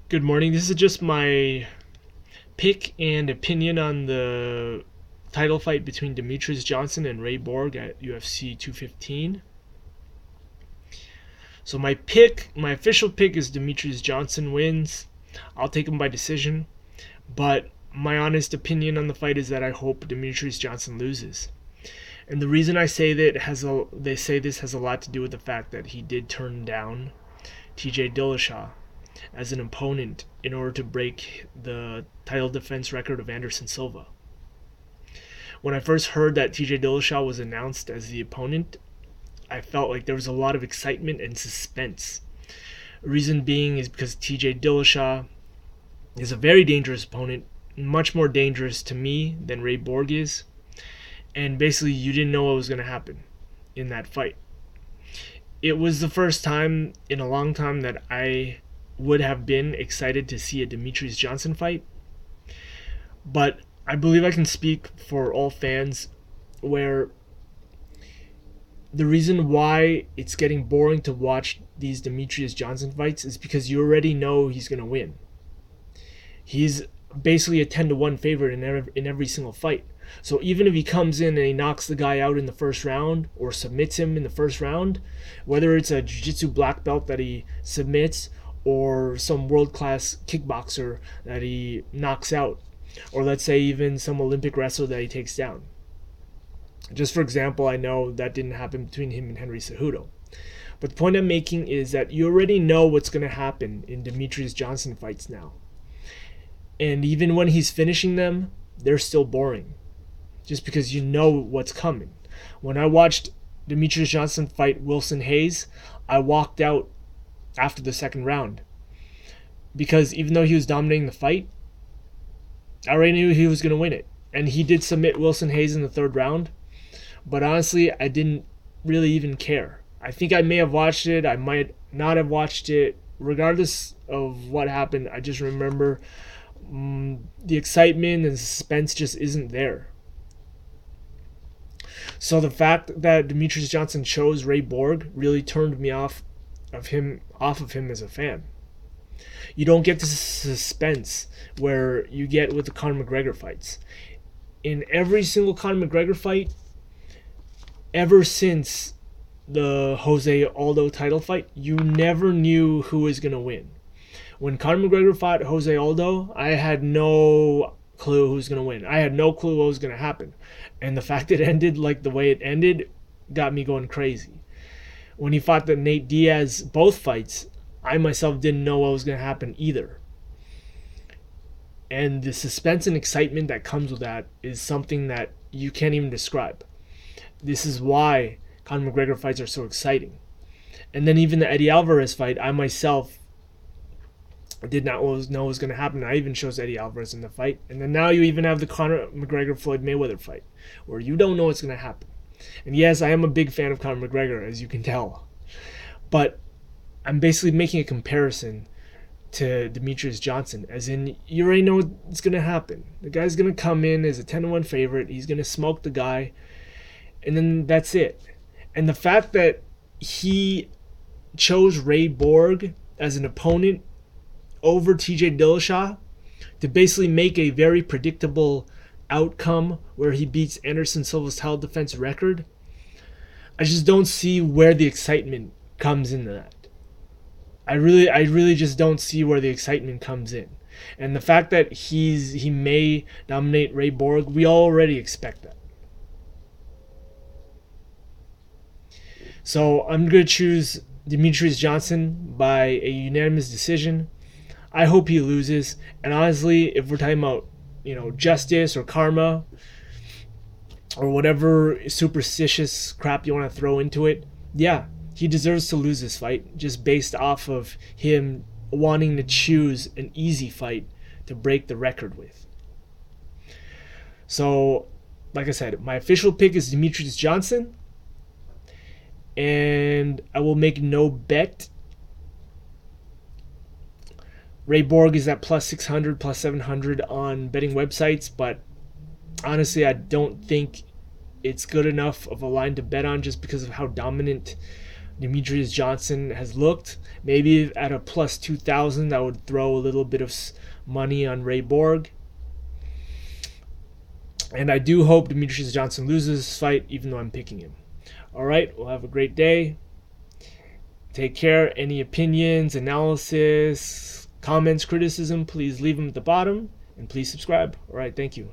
Good morning. This is just my pick and opinion on the title fight between Demetrious Johnson and Ray Borg at UFC 215. So my official pick is Demetrious Johnson wins. I'll take him by decision, but my honest opinion on the fight is that I hope Demetrious Johnson loses. And the reason I say they say this has a lot to do with the fact that he did turn down TJ Dillashaw as an opponent in order to break the title defense record of Anderson Silva. When I first heard that TJ Dillashaw was announced as the opponent, I felt like there was a lot of excitement and suspense. Reason being is because TJ Dillashaw is a very dangerous opponent, much more dangerous to me than Ray Borg is, and basically you didn't know what was going to happen in that fight. It was the first time in a long time that I would have been excited to see a Demetrious Johnson fight, but I believe I can speak for all fans where the reason why it's getting boring to watch these Demetrious Johnson fights is because you already know he's going to win. He's basically a 10-1 favorite in every single fight. So even if he comes in and he knocks the guy out in the first round or submits him in the first round, whether it's a jiu-jitsu black belt that he submits or some world-class kickboxer that he knocks out, or let's say even some Olympic wrestler that he takes down. Just for example, I know that didn't happen between him and Henry Cejudo. But the point I'm making is that you already know what's going to happen in Demetrious Johnson fights now. And even when he's finishing them, they're still boring. Just because you know what's coming. When I watched Demetrious Johnson fight Wilson Hayes, I walked out after the second round. Because even though he was dominating the fight, I already knew he was going to win it. And he did submit Wilson Hayes in the third round. But honestly, I didn't really even care. I think I may have watched it. I might not have watched it. Regardless of what happened, I just remember the excitement and suspense just isn't there. So the fact that Demetrious Johnson chose Ray Borg really turned me off of him as a fan. You don't get the suspense where you get with the Conor McGregor fights. In every single Conor McGregor fight, ever since the Jose Aldo title fight, you never knew who was going to win. When Conor McGregor fought Jose Aldo, I had no clue who was going to win. I had no clue what was going to happen. And the fact it ended like the way it ended got me going crazy. When he fought the Nate Diaz both fights, I myself didn't know what was going to happen either. And the suspense and excitement that comes with that is something that you can't even describe. This is why Conor McGregor fights are so exciting. And then even the Eddie Alvarez fight, I myself did not know what was going to happen. I even chose Eddie Alvarez in the fight. And then now you even have the Conor McGregor-Floyd Mayweather fight, where you don't know what's going to happen. And yes, I am a big fan of Conor McGregor, as you can tell. But I'm basically making a comparison to Demetrious Johnson, as in, you already know what's going to happen. The guy's going to come in as a 10-1 favorite. He's going to smoke the guy. And then that's it. And the fact that he chose Ray Borg as an opponent over TJ Dillashaw to basically make a very predictable outcome where he beats Anderson Silva's title defense record, I just don't see where the excitement comes into that. I really just don't see where the excitement comes in. And the fact that he may dominate Ray Borg, we already expect that. So I'm going to choose Demetrious Johnson by a unanimous decision. I hope he loses. And honestly, if we're talking about, justice or karma or whatever superstitious crap you want to throw into it, yeah, he deserves to lose this fight just based off of him wanting to choose an easy fight to break the record with. So, like I said, my official pick is Demetrious Johnson. And I will make no bet. Ray Borg is at plus 600, plus 700 on betting websites, but honestly, I don't think it's good enough of a line to bet on just because of how dominant Demetrious Johnson has looked. Maybe at a plus 2,000, I would throw a little bit of money on Ray Borg. And I do hope Demetrious Johnson loses this fight, even though I'm picking him. All right, well, have a great day. Take care. Any opinions, analysis, comments, criticism, please leave them at the bottom. And please subscribe. All right, thank you.